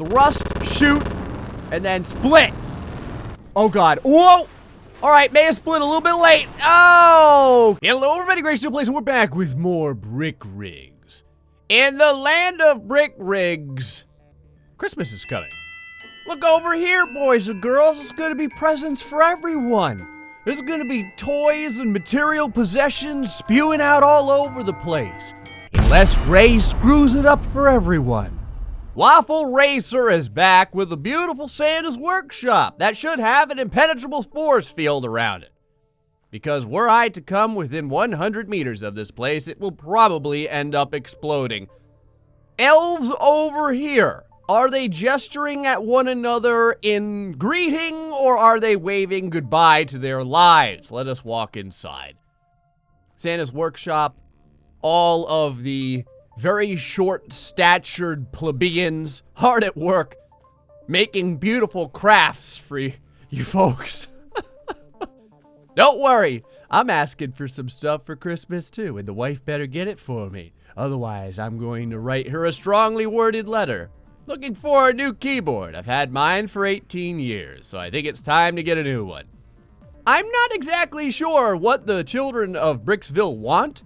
thrust, shoot, and then split. Oh god. Whoa! Alright, may have split a little bit late. Oh! Hello everybody, GrayStillPlays, and we're back with more brick rigs. In the land of brick rigs, Christmas is coming. Look over here, boys and girls. It's gonna be presents for everyone. There's gonna be toys and material possessions spewing out all over the place. Unless Gray screws it up for everyone. Waffle Racer is back with a beautiful Santa's workshop that should have an impenetrable force field around it. Because were I to come within 100 meters of this place, it will probably end up exploding. Elves over here. Are they gesturing at one another in greeting, or are they waving goodbye to their lives? Let us walk inside. Santa's workshop, all of the very short-statured plebeians hard at work, making beautiful crafts for you folks. Don't worry, I'm asking for some stuff for Christmas too, and the wife better get it for me. Otherwise, I'm going to write her a strongly worded letter. Looking for a new keyboard. I've had mine for 18 years, so I think it's time to get a new one. I'm not exactly sure what the children of Bricksville want,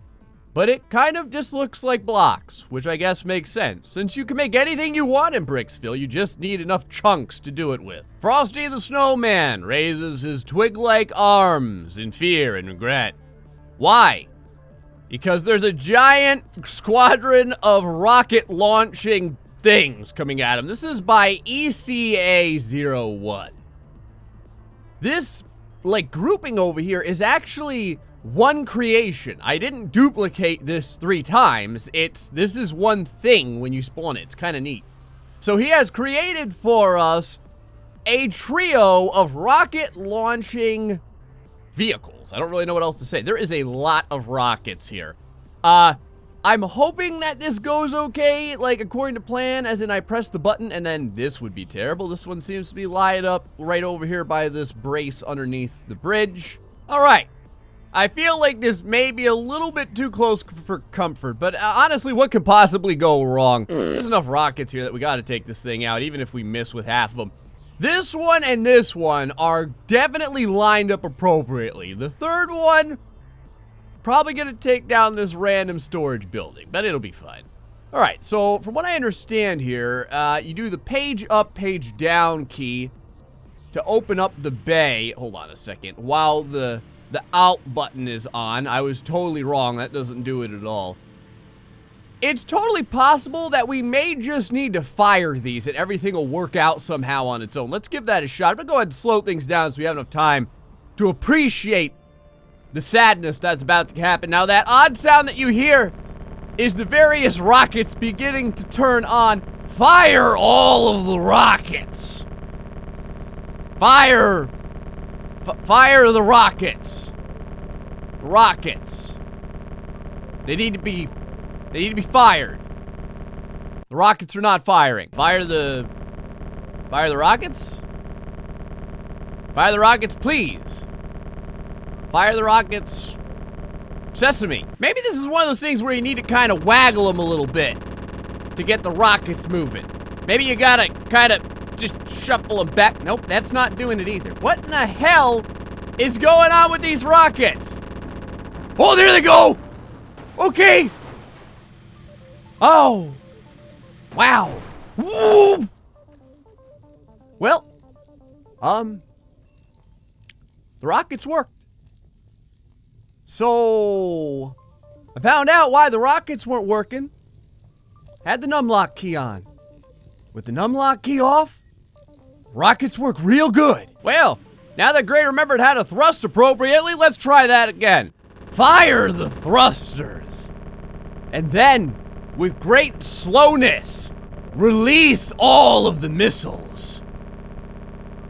but it kind of just looks like blocks, which I guess makes sense. Since you can make anything you want in Bricksville, you just need enough chunks to do it with. Frosty the Snowman raises his twig-like arms in fear and regret. Why? Because there's a giant squadron of rocket-launching things coming at him. This is by ECA-01. This, grouping over here is actually one creation. I didn't duplicate this 3 times. This is one thing when you spawn it. It's kind of neat. So he has created for us a trio of rocket launching vehicles. I don't really know what else to say. There is a lot of rockets here. I'm hoping that this goes okay, according to plan, as in I press the button and then this would be terrible. This one seems to be lighted up right over here by this brace underneath the bridge. All right. I feel like this may be a little bit too close for comfort, but honestly, what could possibly go wrong? There's enough rockets here that we gotta take this thing out, even if we miss with half of them. This one and this one are definitely lined up appropriately. The third one, probably gonna take down this random storage building, but it'll be fine. All right, so from what I understand here, you do the page up, page down key to open up the bay. Hold on a second, while the Alt button is on. I was totally wrong. That doesn't do it at all. It's totally possible that we may just need to fire these and everything will work out somehow on its own. Let's give that a shot. I'm gonna go ahead and slow things down so we have enough time to appreciate the sadness that's about to happen. Now, that odd sound that you hear is the various rockets beginning to turn on. Fire all of the rockets. Fire the rockets. Rockets. They need to be fired. The rockets are not firing. Fire the rockets? Fire the rockets, please. Fire the rockets. Sesame. Maybe this is one of those things where you need to kind of waggle them a little bit to get the rockets moving. Maybe you gotta kind of just shuffle them back. Nope, that's not doing it either. What in the hell is going on with these rockets? Oh, there they go! Okay. Oh. Wow. Woo! Well, the rockets worked. So, I found out why the rockets weren't working. Had the numlock key on. With the numlock key off, rockets work real good. Well, now that Gray remembered how to thrust appropriately, let's try that again. Fire the thrusters. And then, with great slowness, release all of the missiles.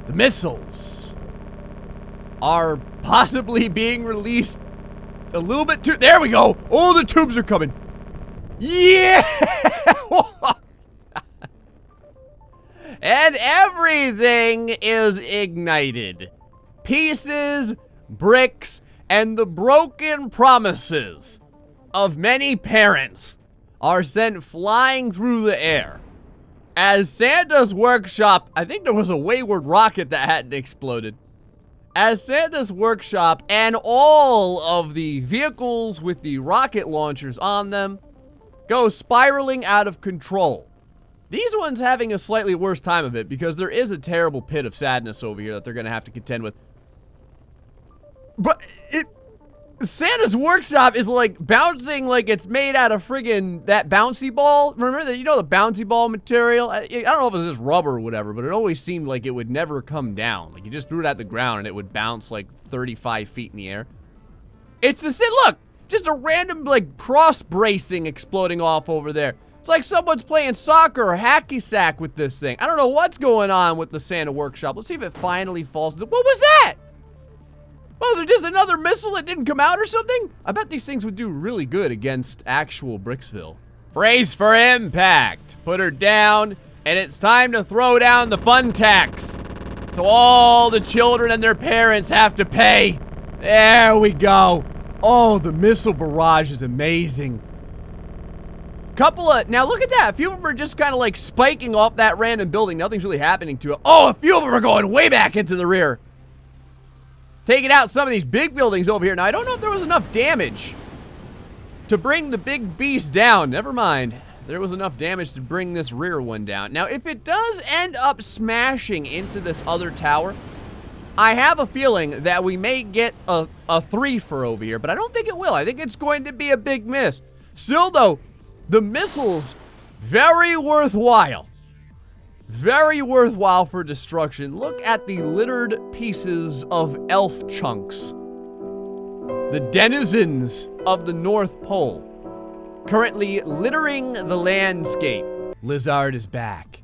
The missiles are possibly being released a little bit too... There we go. Oh, the tubes are coming. Yeah! And everything is ignited. Pieces, bricks, and the broken promises of many parents are sent flying through the air. As Santa's workshop, I think there was a wayward rocket that hadn't exploded. As Santa's workshop and all of the vehicles with the rocket launchers on them go spiraling out of control. These ones having a slightly worse time of it because there is a terrible pit of sadness over here that they're going to have to contend with. But Santa's workshop is like bouncing like it's made out of friggin' that bouncy ball. Remember that, you know, the bouncy ball material? I don't know if it's just rubber or whatever, but it always seemed like it would never come down. Like you just threw it at the ground and it would bounce like 35 feet in the air. It's the same, look, just a random like cross bracing exploding off over there. It's like someone's playing soccer or hacky sack with this thing. I don't know what's going on with the Santa workshop. Let's see if it finally falls. What was that? Was there just another missile that didn't come out or something? I bet these things would do really good against actual Bricksville. Brace for impact. Put her down, and it's time to throw down the fun tax. So all the children and their parents have to pay. There we go. Oh, the missile barrage is amazing. Now look at that. A few of them are just kind of like spiking off that random building. Nothing's really happening to it. Oh, a few of them are going way back into the rear. Taking out some of these big buildings over here. Now, I don't know if there was enough damage to bring the big beast down. Never mind. There was enough damage to bring this rear one down. Now, if it does end up smashing into this other tower, I have a feeling that we may get a 3-fer over here, but I don't think it will. I think it's going to be a big miss. Still, though, the missiles, very worthwhile. Very worthwhile for destruction. Look at the littered pieces of elf chunks. The denizens of the North Pole. Currently littering the landscape. Lizard is back.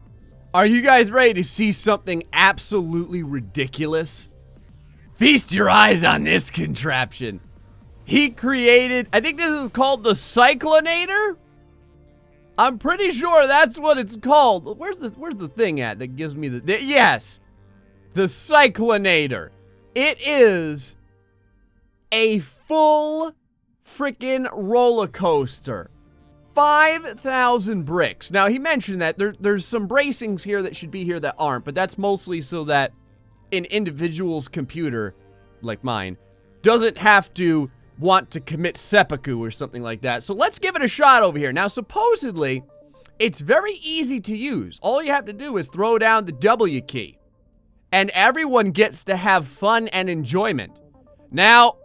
Are you guys ready to see something absolutely ridiculous? Feast your eyes on this contraption. He created, I think this is called the cyclinider? I'm pretty sure that's what it's called. Where's the thing at that gives me yes, the cyclinator. It is a full freaking roller coaster. 5,000 bricks. Now he mentioned that there's some bracings here that should be here that aren't, but that's mostly so that an individual's computer, like mine, doesn't have to want to commit seppuku or something like that. So let's give it a shot over here. Now, supposedly, it's very easy to use. All you have to do is throw down the W key, and everyone gets to have fun and enjoyment. Now,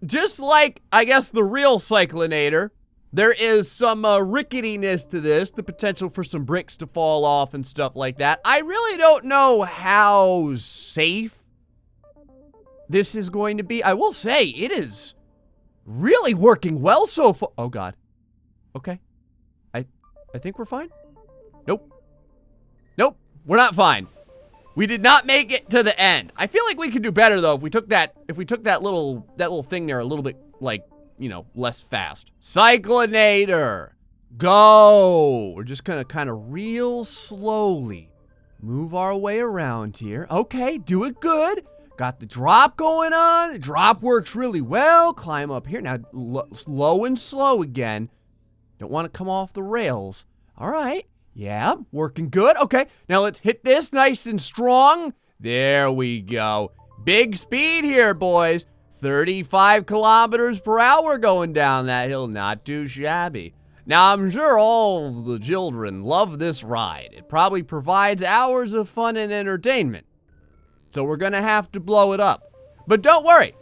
just like, I guess, the real cyclinator, there is some ricketiness to this, the potential for some bricks to fall off and stuff like that. I really don't know how safe this is going to be. I will say, it is really working well so far. Oh, God. Okay. I think we're fine. Nope. Nope. We're not fine. We did not make it to the end. I feel like we could do better, though, if we took that little thing there a little bit, like, you know, less fast. Cyclinator. Go. We're just gonna kind of real slowly move our way around here. Okay, do it good. Got the drop going on. The drop works really well. Climb up here. Now, slow and slow again. Don't want to come off the rails. All right. Yeah, working good. Okay, now let's hit this nice and strong. There we go. Big speed here, boys. 35 kilometers per hour going down that hill. Not too shabby. Now, I'm sure all the children love this ride. It probably provides hours of fun and entertainment. So we're gonna have to blow it up. But don't worry,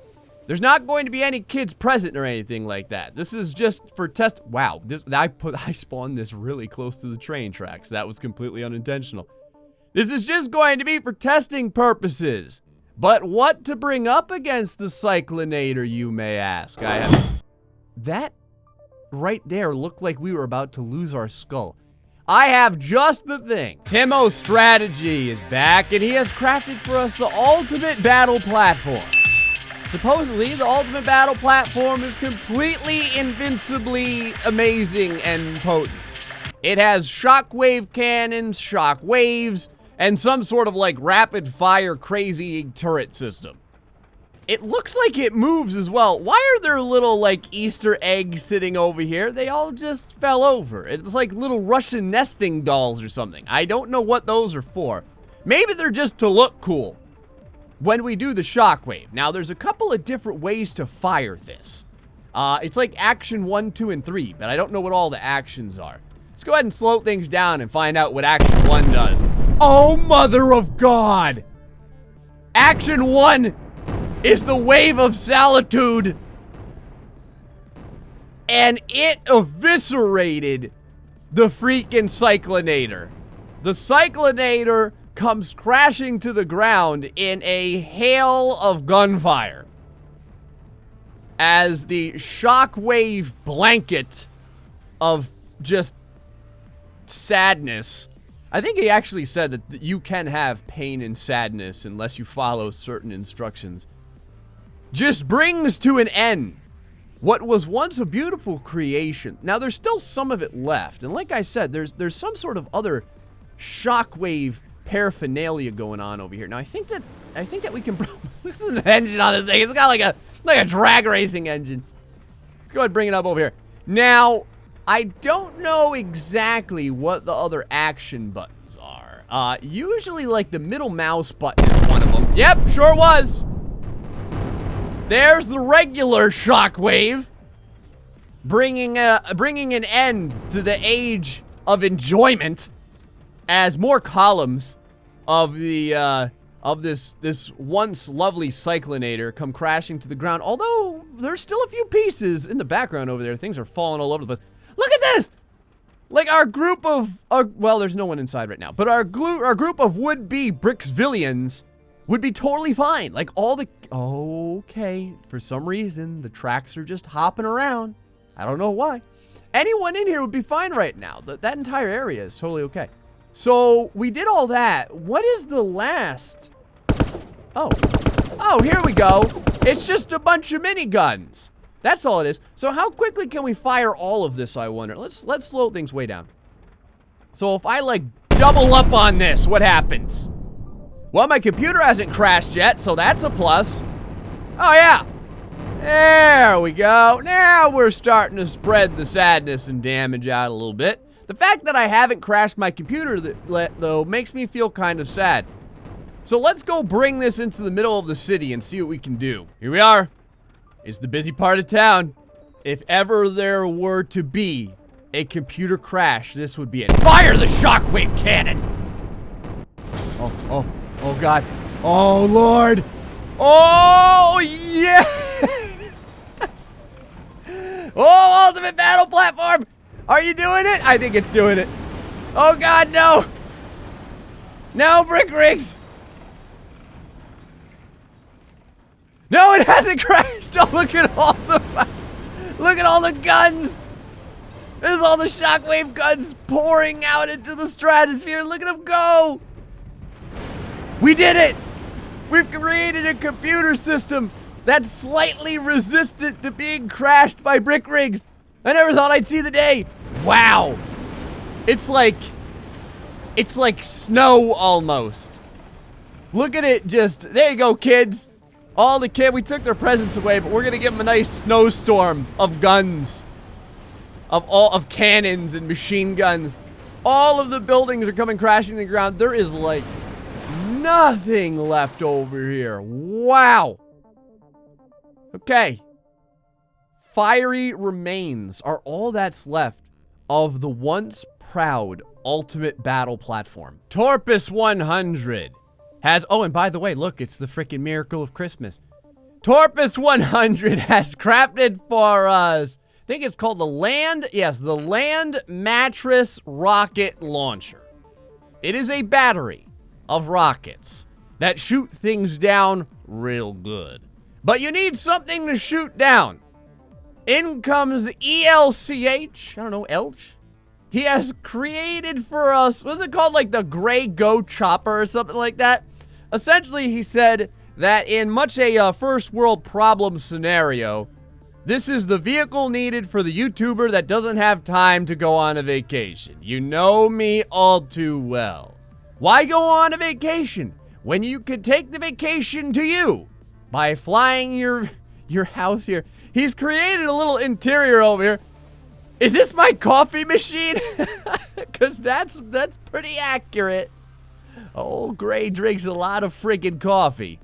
there's not going to be any kids present or anything like that. This is just for test. Wow, I spawned this really close to the train tracks. That was completely unintentional. This is just going to be for testing purposes. But what to bring up against the cyclinator, you may ask? That right there looked like we were about to lose our skull. I have just the thing. Timo's strategy is back, and he has crafted for us the ultimate battle platform. Supposedly, the ultimate battle platform is completely invincibly amazing and potent. It has shockwave cannons, shockwaves, and some sort of like rapid fire crazy turret system. It looks like it moves as well. Why are there little, like, Easter eggs sitting over here? They all just fell over. It's like little Russian nesting dolls or something. I don't know what those are for. Maybe they're just to look cool when we do the Shockwave. Now, there's a couple of different ways to fire this. It's like action 1, 2, and 3, but I don't know what all the actions are. Let's go ahead and slow things down and find out what action 1 does. Oh, mother of God! Action 1 is the Wave of Solitude. And it eviscerated the freaking cyclinider. The cyclinider comes crashing to the ground in a hail of gunfire as the shockwave blanket of just sadness. I think he actually said that you can have pain and sadness unless you follow certain instructions. Just brings to an end what was once a beautiful creation. Now, there's still some of it left. And like I said, there's some sort of other shockwave paraphernalia going on over here. Now, I think that we can... This is an engine on this thing. It's got like a drag racing engine. Let's go ahead and bring it up over here. Now, I don't know exactly what the other action buttons are. Usually, like, the middle mouse button is one of them. Yep, sure was. There's the regular shockwave, bringing an end to the age of enjoyment as more columns of the this once lovely cyclinator come crashing to the ground. Although there's still a few pieces in the background over there. Things are falling all over the place. Look at this! Like our group of, well, there's no one inside right now, but our group of would-be Bricksvillians would be totally fine. Like all the, okay, for some reason, the tracks are just hopping around. I don't know why. Anyone in here would be fine right now. That entire area is totally okay. So we did all that. What is the last? Oh, here we go. It's just a bunch of miniguns. That's all it is. So how quickly can we fire all of this, I wonder? Let's slow things way down. So if I, like, double up on this, what happens? Well, my computer hasn't crashed yet, so that's a plus. Oh, yeah. There we go. Now we're starting to spread the sadness and damage out a little bit. The fact that I haven't crashed my computer, though, makes me feel kind of sad. So let's go bring this into the middle of the city and see what we can do. Here we are. It's the busy part of town. If ever there were to be a computer crash, this would be it. Fire the shockwave cannon! Oh God. Oh Lord. Oh yes! Oh, ultimate battle platform! Are you doing it? I think it's doing it. Oh God, no! No, Brick Rigs! No, it hasn't crashed! Oh, look at all the guns! There's all the shockwave guns pouring out into the stratosphere. Look at them go! We did it! We've created a computer system that's slightly resistant to being crashed by Brick Rigs. I never thought I'd see the day. Wow. It's like snow almost. Look at it just, there you go, kids. All the kids, we took their presents away, but we're gonna give them a nice snowstorm of guns. Of cannons and machine guns. All of the buildings are coming crashing to the ground. There is like nothing left over here. Wow. Okay. Fiery remains are all that's left of the once proud ultimate battle platform. Torpus 100 has, oh, and by the way, look, it's the freaking miracle of Christmas. Torpus 100 has crafted for us, I think it's called the Land Mattress Rocket Launcher. It is a battery of rockets that shoot things down real good. But you need something to shoot down. In comes ELCH, I don't know, Elch? He has created for us, what's it called, like the Gray Go Chopper or something like that? Essentially, he said that in much a first world problem scenario, this is the vehicle needed for the YouTuber that doesn't have time to go on a vacation. You know me all too well. Why go on a vacation when you could take the vacation to you by flying your house here. He's created a little interior over here. Is this my coffee machine? Because that's pretty accurate. Oh, Gray drinks a lot of friggin' coffee.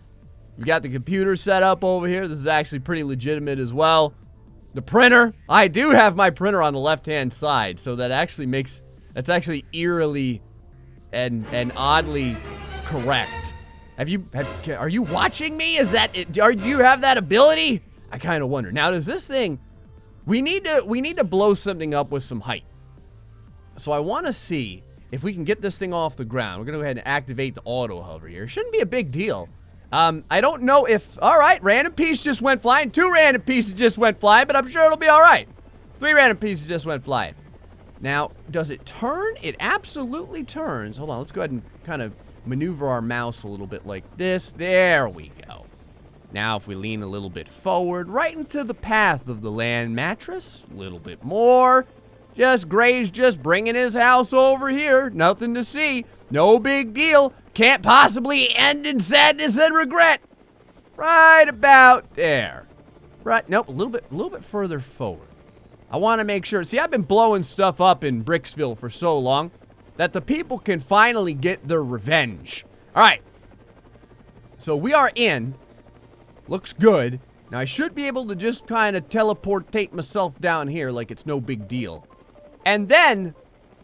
We got the computer set up over here. This is actually pretty legitimate as well. The printer. I do have my printer on the left-hand side, so that actually makes... That's actually eerily and oddly correct. Are you watching me? Is that it? Do you have that ability? I kind of wonder. Now, does this thing... We need to blow something up with some height. So I want to see if we can get this thing off the ground. We're going to go ahead and activate the auto hover here. Shouldn't be a big deal. I don't know if... All right, random piece just went flying. 2 random pieces just went flying, but I'm sure it'll be all right. 3 random pieces just went flying. Now, does it turn? It absolutely turns. Hold on, let's go ahead and kind of maneuver our mouse a little bit like this. There we go. Now, if we lean a little bit forward, right into the path of the land mattress, a little bit more. Gray's just bringing his house over here. Nothing to see. No big deal. Can't possibly end in sadness and regret. Right about there. Right, nope, a little bit further forward. I want to make sure. See, I've been blowing stuff up in Bricksville for so long that the people can finally get their revenge. All right. So we are in. Looks good. Now, I should be able to just kind of teleportate myself down here like it's no big deal. And then,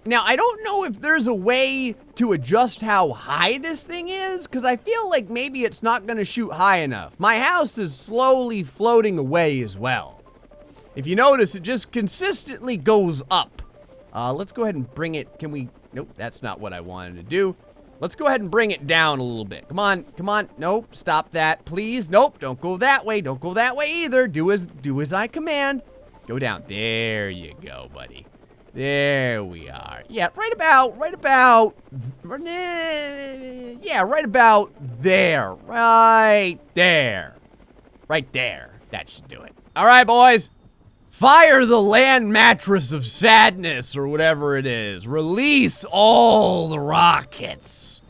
now, I don't know if there's a way to adjust how high this thing is, because I feel like maybe it's not going to shoot high enough. My house is slowly floating away as well. If you notice, it just consistently goes up. Let's go ahead and bring it. Can we? Nope, that's not what I wanted to do. Let's go ahead and bring it down a little bit. Come on, come on. Nope, stop that, please. Nope, don't go that way. Don't go that way either. Do as I command. Go down. There you go, buddy. There we are. Yeah, right about there. Right there. Right there. That should do it. All right, boys. Fire the land mattress of sadness, or whatever it is. Release all the rockets.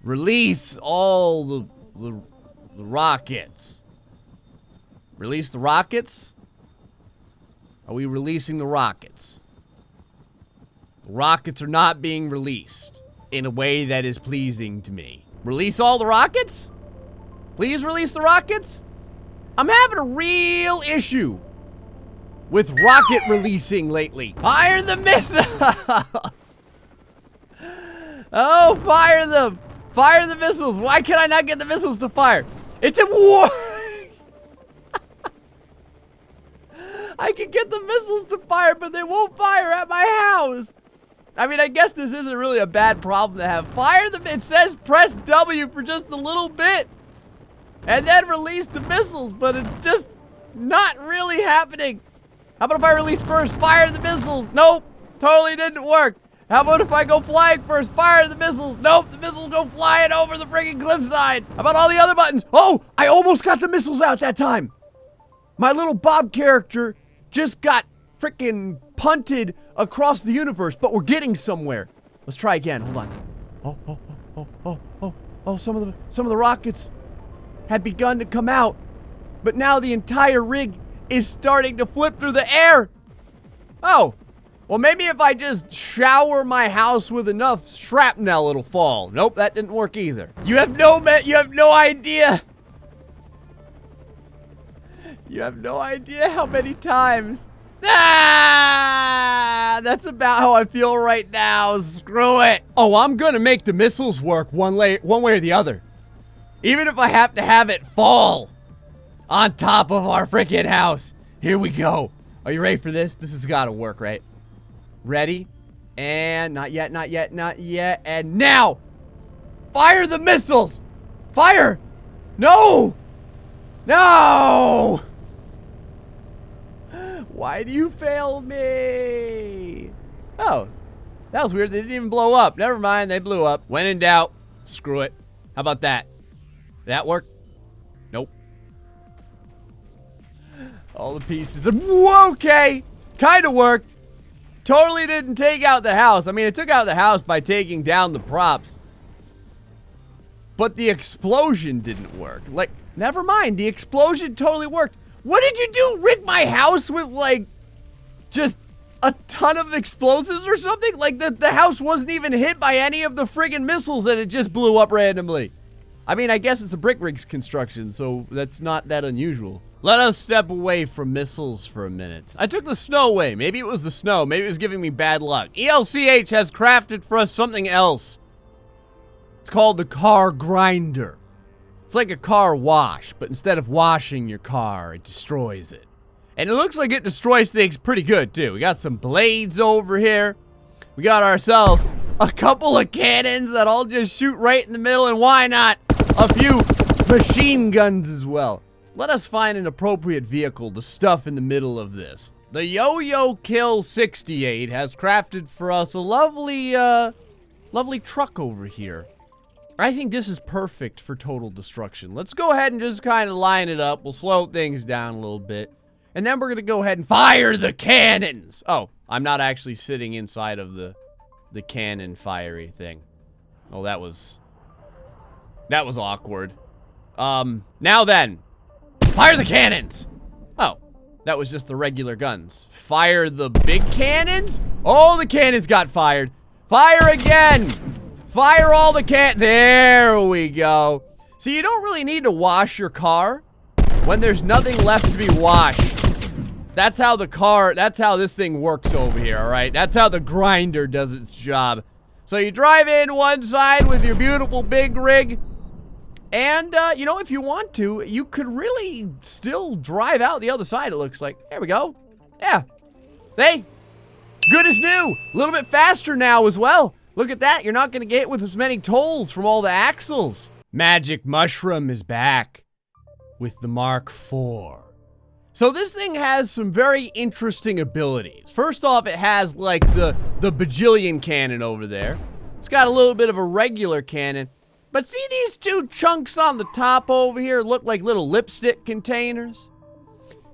Release all the rockets. Release the rockets? Are we releasing the rockets? The rockets are not being released in a way that is pleasing to me. Release all the rockets? Please release the rockets? I'm having a real issue with rocket releasing lately. Fire the missile! Oh, fire them! Fire the missiles! Why can I not get the missiles to fire? It's a war! I can get the missiles to fire, but they won't fire at my house. I mean, I guess this isn't really a bad problem to have. Fire them. It says press W for just a little bit and then release the missiles, but it's just not really happening. How about if I release first? Fire the missiles. Nope. Totally didn't work. How about if I go flying first? Fire the missiles. Nope. The missiles go flying over the friggin' cliffside. How about all the other buttons? Oh, I almost got the missiles out that time. My little Bob character just got frickin' punted across the universe, but we're getting somewhere. Let's try again. Hold on. Oh, some of the rockets had begun to come out, but now the entire rig is starting to flip through the air. Oh, well, maybe if I just shower my house with enough shrapnel, it'll fall. Nope, that didn't work either. You have no idea. You have no idea how many times. Ah, that's about how I feel right now. Screw it. Oh, I'm gonna make the missiles work one way or the other. Even if I have to have it fall on top of our freaking house. Here we go. Are you ready for this? This has got to work, right? Ready? And not yet. And now! Fire the missiles! Fire! No! No! Why do you fail me? Oh, that was weird. They didn't even blow up. Never mind, they blew up. When in doubt, screw it. How about that? Did that work? Nope. All the pieces. Whoa, okay. Kind of worked. Totally didn't take out the house. I mean, it took out the house by taking down the props. but the explosion didn't work. Like, never mind, the explosion totally worked. What did you do? Rig my house with, like, just a ton of explosives or something? Like, the house wasn't even hit by any of the friggin' missiles and it just blew up randomly. I mean, I guess it's a brick rig's construction, so that's not that unusual. Let us step away from missiles for a minute. I took the snow away. Maybe it was the snow. Maybe it was giving me bad luck. ELCH has crafted for us something else. It's called the car grinder. It's like a car wash, but instead of washing your car, it destroys it. And it looks like it destroys things pretty good, too. We got some blades over here. We got ourselves a couple of cannons that all just shoot right in the middle, and why not a few machine guns as well. Let us find an appropriate vehicle to stuff in the middle of this. The Yo-Yo Kill 68 has crafted for us a lovely, lovely truck over here. I think this is perfect for total destruction. Let's go ahead and just kind of line it up. We'll slow things down a little bit. And then we're going to go ahead and fire the cannons. Oh, I'm not actually sitting inside of the cannon fiery thing. Oh, that was awkward. Now then, fire the cannons. Oh, that was just the regular guns. Fire the big cannons. Oh, the cannons got fired. Fire again. Fire all the there we go. See, you don't really need to wash your car when there's nothing left to be washed. That's how this thing works over here, all right? That's how the grinder does its job. So you drive in one side with your beautiful big rig, and, you know, if you want to, you could really still drive out the other side, it looks like. There we go. Yeah. Hey, good as new. A little bit faster now as well. Look at that. You're not going to get hit with as many tolls from all the axles. Magic Mushroom is back with the Mark IV. So this thing has some very interesting abilities. First off, it has like the bajillion cannon over there. It's got a little bit of a regular cannon. But see these two chunks on the top over here look like little lipstick containers?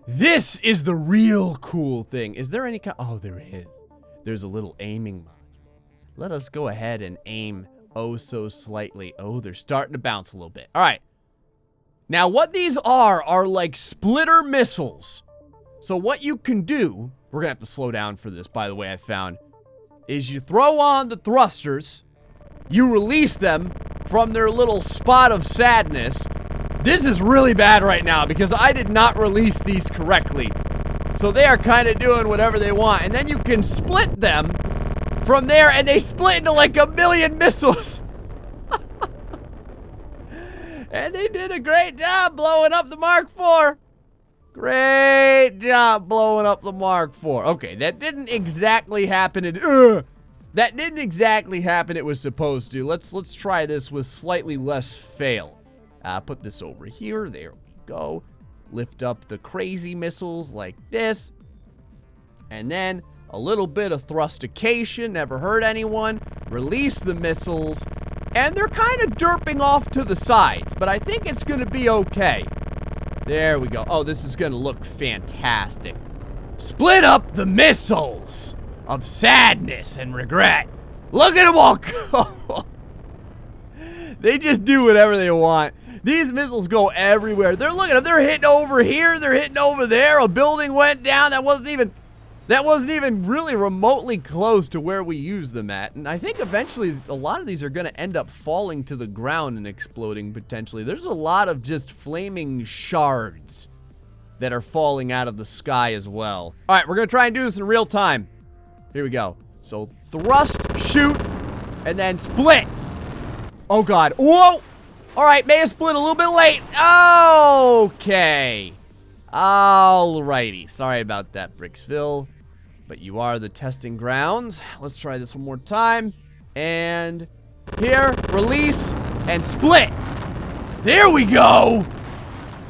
This is the real cool thing. Is there any kind? Oh, there is. There's a little aiming module. Let us go ahead and aim oh so slightly. Oh, they're starting to bounce a little bit. All right. Now, what these are like splitter missiles. So what you can do, we're going to have to slow down for this, by the way, I found, is you throw on the thrusters, you release them from their little spot of sadness. This is really bad right now because I did not release these correctly. So they are kind of doing whatever they want. And then you can split them from there, and they split into like a million missiles. And they did a great job blowing up the Mark IV. Great job blowing up the Mark IV. Okay, that didn't exactly happen. That didn't exactly happen it was supposed to. Let's try this with slightly less fail. Put this over here. There we go. Lift up the crazy missiles like this. And then a little bit of thrustication. Never hurt anyone. Release the missiles. And they're kind of derping off to the sides, but I think it's going to be okay. There we go. Oh, this is going to look fantastic. Split up the missiles of sadness and regret. Look at them all go. They just do whatever they want. These missiles go everywhere. They're looking, they're hitting over here, they're hitting over there. A building went down that wasn't even really remotely close to where we use them at. And I think eventually a lot of these are going to end up falling to the ground and exploding potentially. There's a lot of just flaming shards that are falling out of the sky as well. All right, we're going to try and do this in real time. Here we go. So thrust, shoot, and then split. Oh, God. Whoa. All right, may have split a little bit late. Okay. Alrighty. Sorry about that, Bricksville. But you are the testing grounds. Let's try this one more time. And here, release, and split. There we go.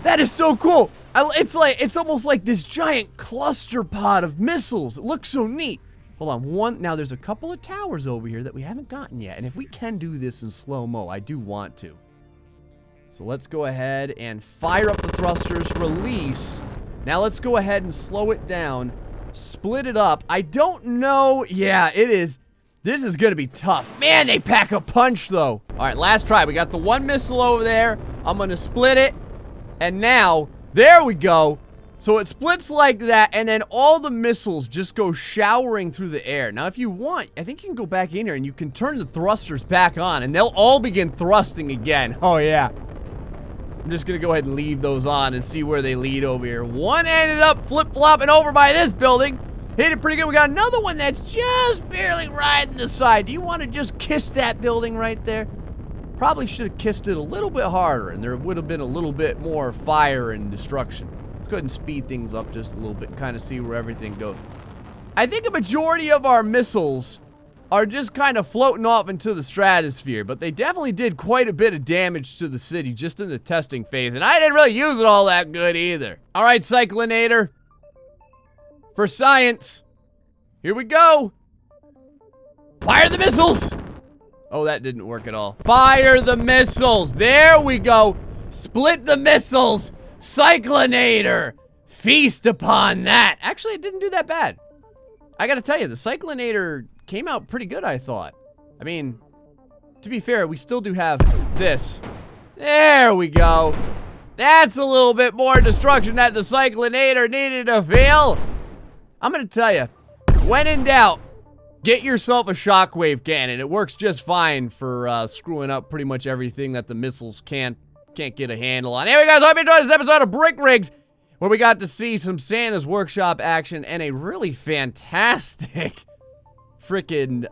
That is so cool. It's almost like this giant cluster pod of missiles. It looks so neat. Hold on, now there's a couple of towers over here that we haven't gotten yet. And if we can do this in slow-mo, I do want to. So let's go ahead and fire up the thrusters, release. Now let's go ahead and slow it down. Split it up. I don't know. Yeah, it is. This is gonna be tough. Man, they pack a punch, though. All right, last try. We got the one missile over there. I'm gonna split it. And now, there we go. So it splits like that, and then all the missiles just go showering through the air. Now, if you want, I think you can go back in here, and you can turn the thrusters back on, and they'll all begin thrusting again. Oh, yeah. I'm just gonna go ahead and leave those on and see where they lead over here. One ended up flip-flopping over by this building. Hit it pretty good. We got another one that's just barely riding the side. Do you want to just kiss that building right there? Probably should have kissed it a little bit harder, and there would have been a little bit more fire and destruction. Let's go ahead and speed things up just a little bit, kind of see where everything goes. I think a majority of our missiles are just kind of floating off into the stratosphere, but they definitely did quite a bit of damage to the city just in the testing phase, and I didn't really use it all that good either. All right, cyclinator. For science. Here we go. Fire the missiles. Oh, that didn't work at all. Fire the missiles. There we go. Split the missiles. Cyclinator. Feast upon that. Actually, it didn't do that bad. I gotta tell you, the cyclinator came out pretty good, I thought. I mean, to be fair, we still do have this. There we go. That's a little bit more destruction that the cyclinator needed to feel. I'm gonna tell you, when in doubt, get yourself a Shockwave cannon. It works just fine for screwing up pretty much everything that the missiles can't get a handle on. Anyway, guys, I hope you enjoyed this episode of Brick Rigs, where we got to see some Santa's Workshop action and a really fantastic freaking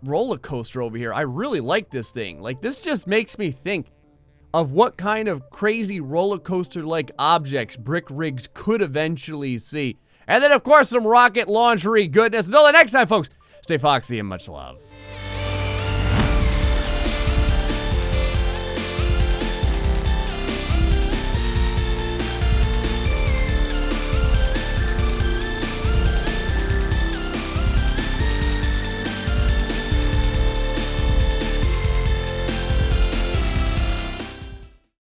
roller coaster over here. I really like this thing. Like, this just makes me think of what kind of crazy roller coaster-like objects Brick Rigs could eventually see. And then, of course, some rocket launchery goodness. Until the next time, folks, stay foxy and much love.